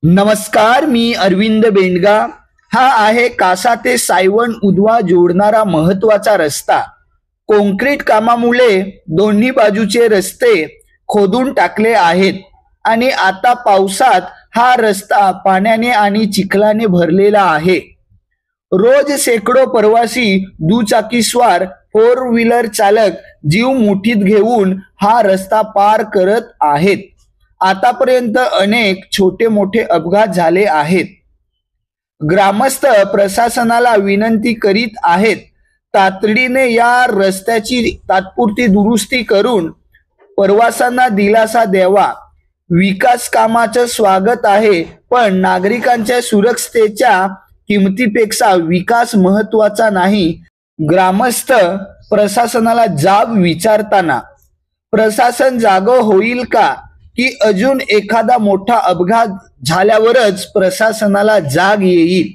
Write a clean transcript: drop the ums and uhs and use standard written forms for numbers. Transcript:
नमस्कार, मी अरविंद बेंडगा। हा आहे कासा ते सायवन उधवा जोडणारा महत्वाचा रस्ता। काँक्रीट कामामुळे दोन्ही बाजूचे रस्ते खोदून टाकले आहेत आणि आता पावसात हा रस्ता पाण्याने आणि चिखलाने भरलेला आहे। रोज शेकडो प्रवासी, दुचाकीस्वार, फोर व्हीलर चालक जीव मुठीत घेऊन हा रस्ता पार करत आहेत। आतापर्यंत अनेक छोटे मोठे अपघात झाले आहेत। ग्रामस्थ प्रशासनाला विनंती करीत आहेत, तातडीने या रस्त्याची तात्पुरती दुरुस्ती करून प्रवाशांना दिलासा द्यावा। विकास कामाचं स्वागत आहे, पण नागरिकांच्या सुरक्षेच्या किमतीपेक्षा विकास महत्वाचा नाही। ग्रामस्थ प्रशासनाला जाब विचारताना, प्रशासन जागं होईल का, की अजून एखादा मोठा अपघात झाल्यावरच प्रशासनाला जाग येईल?